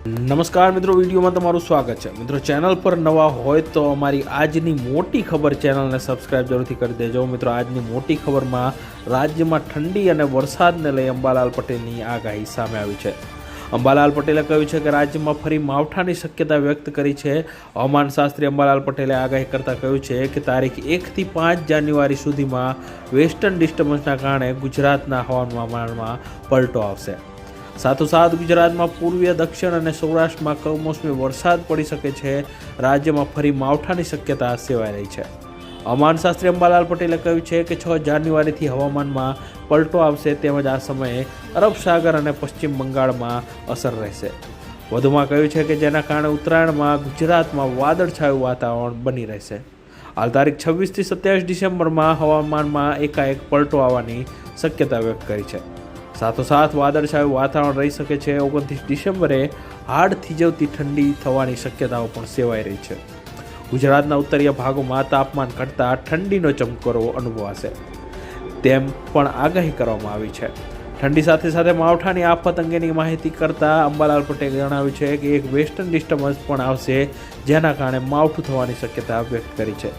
નમસ્કાર મિત્રો, વિડીયોમાં તમારું સ્વાગત છે। મિત્રો, ચેનલ પર નવા હોય તો અમારી આજની મોટી ખબર ચેનલને સબસ્ક્રાઇબ જરૂરથી કરી દેજો। મિત્રો, આજની મોટી ખબરમાં રાજ્યમાં ઠંડી અને વરસાદને લઈ અંબાલાલ પટેલની આગાહી સામે આવી છે। અંબાલાલ પટેલે કહ્યું છે કે રાજ્યમાં ફરી માવઠાની શક્યતા વ્યક્ત કરી છે। હવામાન શાસ્ત્રી અંબાલાલ પટેલે આગાહી કરતાં કહ્યું છે કે તારીખ 1 થી 5 જાન્યુઆરી સુધીમાં વેસ્ટર્ન ડિસ્ટર્બન્સના કારણે ગુજરાતના હવામાનમાં પલટો આવશે। સાથોસાથ ગુજરાતમાં પૂર્વીય, દક્ષિણ અને સૌરાષ્ટ્રમાં કમોસમી વરસાદ પડી શકે છે। રાજ્યમાં ફરી માવઠાની શક્યતા સેવાઈ રહી છે। હવામાન શાસ્ત્રી અંબાલાલ પટેલે કહ્યું છે કે 6 જાન્યુઆરીથી હવામાનમાં પલટો આવશે, તેમજ આ સમયે અરબ સાગર અને પશ્ચિમ બંગાળમાં અસર રહેશે। વધુમાં કહ્યું છે કે જેના કારણે ઉત્તરાયણમાં ગુજરાતમાં વાદળછાયું વાતાવરણ બની રહેશે। હાલ તારીખ 26 થી 27 ડિસેમ્બરમાં હવામાનમાં એકાએક પલટો આવવાની શક્યતા વ્યક્ત કરી છે। સાથોસાથ વાદળછાયું વાતાવરણ રહી શકે છે। 29 ડિસેમ્બરે હાડ થીજવતી ઠંડી થવાની શક્યતાઓ પણ સેવાઈ રહી છે। ગુજરાતના ઉત્તરીય ભાગોમાં તાપમાન ઘટતા ઠંડીનો ચમકારો અનુભવાશે તેમ પણ આગાહી કરવામાં આવી છે। ઠંડી સાથે સાથે માવઠાની આફત અંગેની માહિતી કરતા અંબાલાલ પટેલે જણાવ્યું છે કે એક વેસ્ટર્ન ડિસ્ટર્બન્સ પણ આવશે, જેના કારણે માવઠું થવાની શક્યતા વ્યક્ત કરી છે।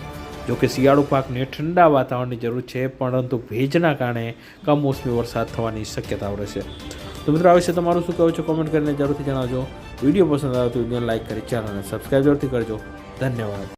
જોકે શિયાળુ પાકને ઠંડા વાતાવરણની જરૂર છે, પરંતુ ભેજના કારણે કમોસમી વરસાદ થવાની શક્યતાઓ રહેશે। તો મિત્રો, આ વિશે તમારું શું કહેવું છે કોમેન્ટ કરીને જરૂરથી જણાવજો। વિડીયો પસંદ આવે તો વિડીયોને લાઇક કરી ચેનલને સબસ્ક્રાઈબ જરૂરથી કરજો। ધન્યવાદ।